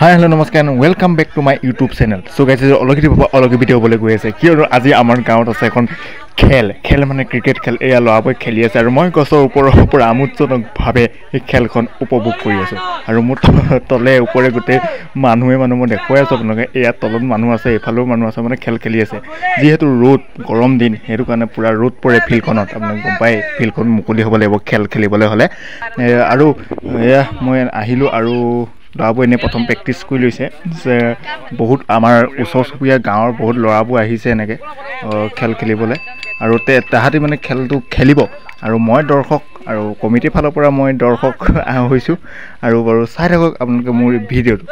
হাই hello' নমস্কাৰ welcome back to my YouTube channel. So' guys অলগী ভিডিঅ' হ'বলৈ গৈ আছে কিয়নো আজি আমাৰ গাঁৱত আছে এখন খেল মানে ক্ৰিকেট খেল। এয়া ল'ৰাবোৰে খেলি আছে আৰু মই গছৰ ওপৰৰ পৰা আমোদজনকভাৱে এই খেলখন উপভোগ কৰি আছোঁ। আৰু মোৰ তলে ওপৰে গোটেই মানুহ মই দেখুৱাই আছোঁ আপোনালোকে। এয়া তলত মানুহ আছে, এইফালেও মানুহ আছে, মানে খেল খেলি আছে। যিহেতু ৰ'দ গৰম দিন, সেইটো কাৰণে পূৰা ৰ'দ পৰে ফিল্ডখনত। আপোনালোকে গম পায় ফিল্ডখন মুকলি হ'ব লাগিব খেল খেলিবলৈ হ'লে। আৰু এয়া মই আহিলোঁ আৰু ল'ৰাবোৰ এনেই প্ৰথম প্ৰেক্টিচ কৰি লৈছে যে বহুত আমাৰ ওচৰ চুবুৰীয়া গাঁৱৰ বহুত ল'ৰাবোৰ আহিছে এনেকৈ খেল খেলিবলৈ। আৰু তাহাঁতি মানে খেলটো খেলিব আৰু মই দৰ্শক, আৰু কমিটিৰ ফালৰ পৰা মই দৰ্শক হৈছোঁ। আৰু বাৰু চাই থাকক আপোনালোকে মোৰ ভিডিঅ'টো।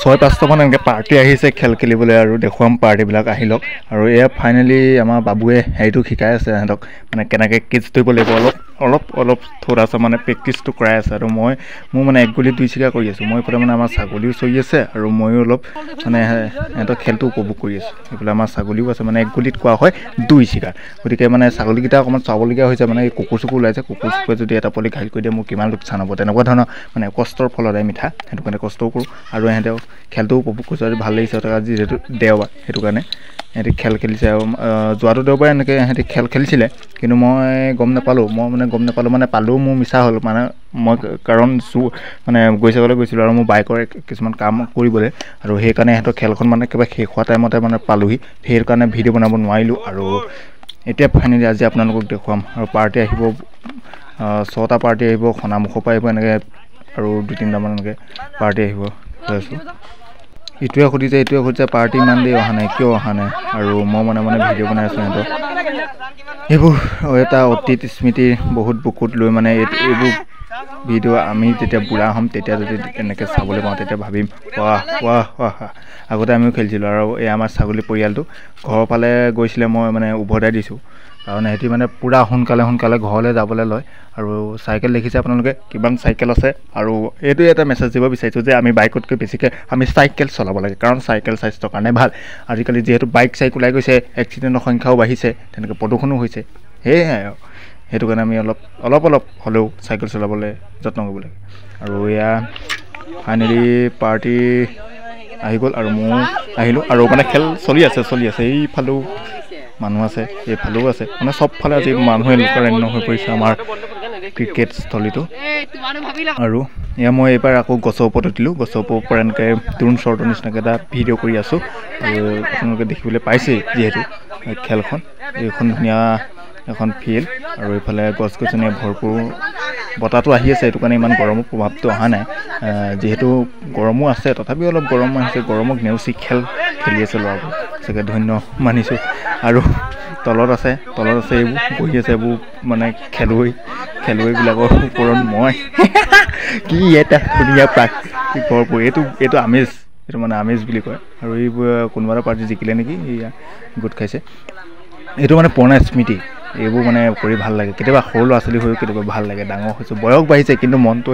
6-5টামান এনেকৈ পাৰ্টি আহিছে খেল খেলিবলৈ আৰু দেখুৱাম পাৰ্টিবিলাক আহি লওক। আৰু এয়া ফাইনেলি আমাৰ বাবুৱে হেৰিটো শিকাই আছে সিহঁতক, মানে কেনেকৈ কেটচ ধৰিব লাগিব অলপ থোৰা আছে, মানে প্ৰেক্টিচটো কৰাই আছে। আৰু মোৰ মানে 1 গুলিত 2 চিকাৰ কৰি আছোঁ। মই এইফালে মানে আমাৰ ছাগলীও চৰি আছে আৰু ময়ো অলপ মানে সিহঁতৰ খেলটো উপভোগ কৰি আছোঁ। এইফালে আমাৰ ছাগলীও আছে, মানে 1 গুলিত কোৱা হয় 2 চিকাৰ। গতিকে মানে ছাগলীকেইটা অকণমান চাবলগীয়া হৈছে, মানে কুকুৰ চুকুৰ ওলাইছে। কুকুৰ চুকুৰে যদি এটা পোৱালি ঘাইল কৰি দিয়ে মোৰ কিমান লোকচান হ'ব, তেনেকুৱা ধৰণৰ মানে কষ্টৰ ফলতে মিঠা, সেইটো কাৰণে কষ্টও কৰোঁ। আৰু সিহঁতেও খেলটো উপভোগ কৰিছোঁ আৰু ভাল লাগিছে। আজি যিহেতু দেওবাৰ, সেইটো কাৰণে সিহঁতি খেল খেলিছে। আৰু যোৱাটো দেওবাৰে এনেকৈ সিহঁতি খেল খেলিছিলে, কিন্তু মই গম নাপালোঁ। মানে পালেও মোৰ মিছা হ'ল, মানে মই কাৰণ মানে গৈছিলোঁ আৰু মোৰ বাইকৰ কিছুমান কাম কৰিবলৈ, আৰু সেইকাৰণে সিহঁতৰ খেলখন মানে একেবাৰে শেষ হোৱা টাইমতে মানে পালোহি। সেইকাৰণে ভিডিঅ' বনাব নোৱাৰিলোঁ। আৰু এতিয়া ফাইনেলি আজি আপোনালোকক দেখুৱাম। আৰু পাৰ্টি আহিব, 6টা পাৰ্টি আহিব, সনামুখৰ পৰা আহিব এনেকৈ, আৰু 2-3টামান এনেকৈ পাৰ্টি আহিব কৈ আছোঁ। ইটোৱে সুধিছে পাৰ্টি ইমান দেৰি অহা নাই, কিয় অহা নাই? আৰু মই মানে ভিডিঅ' বনাই আছোঁ সিহঁতৰ। এইবোৰ এটা অতীত স্মৃতিৰ বহুত বুকুত লৈ, মানে এইবোৰ ভিডিঅ' আমি যেতিয়া বুঢ়া হ'ম তেতিয়া যদি এনেকৈ চাবলৈ পাওঁ তেতিয়া ভাবিম ৱাহ আগতে আমিও খেলিছিলোঁ। আৰু এই আমাৰ ছাগলী পৰিয়ালটো ঘৰৰ ফালে গৈছিলে, মই মানে উভতাই দিছোঁ, কাৰণ সিহঁতি মানে পূৰা সোনকালে ঘৰলৈ যাবলৈ লয়। আৰু চাইকেল দেখিছে আপোনালোকে, কিমান চাইকেল আছে। আৰু এইটোৱে এটা মেছেজ দিব বিচাৰিছোঁ যে আমি বাইকতকৈ বেছিকৈ আমি চাইকেল চলাব লাগে, কাৰণ চাইকেল স্বাস্থ্যৰ কাৰণে ভাল। আজিকালি যিহেতু বাইক ওলাই গৈছে, এক্সিডেণ্টৰ সংখ্যাও বাঢ়িছে, তেনেকৈ প্ৰদূষণো হৈছে। সেয়াই আৰু সেইটো কাৰণে আমি অলপ হ'লেও চাইকেল চলাবলৈ যত্ন কৰিব লাগে। আৰু এয়া ফাইনেলি পাৰ্টি আহি গ'ল আৰু ময়ো আহিলোঁ। আৰু মানে খেল চলি আছে। এইফালেও মানুহ আছে, এইফালেও আছে, মানে চবফালে আজি মানুহে লোকাৰণ্য হৈ পৰিছে আমাৰ ক্ৰিকেট স্থলীটো। আৰু এয়া মই এইবাৰ আকৌ গছৰ ওপৰত উঠিলোঁ। গছৰ ওপৰৰ পৰা এনেকৈ তৰুণ চৰ্টৰ নিচিনাকৈ এটা ভিডিঅ' কৰি আছোঁ। আৰু আপোনালোকে দেখিবলৈ পাইছেই যিহেতু খেলখন, এইখন ধুনীয়া এখন ফিল্ড, আৰু এইফালে গছ গছনিয়ে ভৰপূৰ, বতাহটো আহি আছে। সেইটো কাৰণে ইমান গৰমৰ প্ৰভাৱটো অহা নাই। যিহেতু গৰমো আছে, তথাপিও অলপ গৰম আহিছে। গৰমক নেওচি খেলি আছে ল'ৰাবোৰ, চাগে ধন্য মানিছোঁ। আৰু তলত আছে এইবোৰ বহি আছে, এইবোৰ মানে খেলুৱৈবিলাকৰ ওপৰত মই কি এটা ধুনীয়া প্ৰাকৃতিক ভৰপূৰ, এইটো আমেজ, এইটো মানে আমেজ বুলি কয়। আৰু এইবোৰ কোনোবা এটা পাৰ্টি জিকিলে নেকি, এয়া গোট খাইছে। এইটো মানে পুৰণা স্মৃতি, এইবোৰ মানে কৰি ভাল লাগে। কেতিয়াবা সৰু ল'ৰা ছোৱালী হৈও কেতিয়াবা ভাল লাগে। ডাঙৰ হৈছোঁ, বয়স বাঢ়িছে, কিন্তু মনটো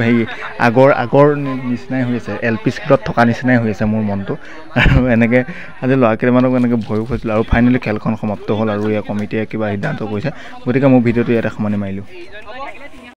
আগৰ নিচিনাই হৈ আছে, LP স্কুলত থকা নিচিনাই হৈ আছে মোৰ মনটো। আৰু এনেকৈ আজি ল'ৰা কেইটামানক এনেকৈ ভয়ো হৈছিলোঁ। আৰু ফাইনেলি খেলখন সমাপ্ত হ'ল, আৰু এয়া কমিটিয়ে কিবা সিদ্ধান্ত কৰিছে। গতিকে মোৰ ভিডিঅ'টো ইয়াতে সামৰণি মাৰিলোঁ।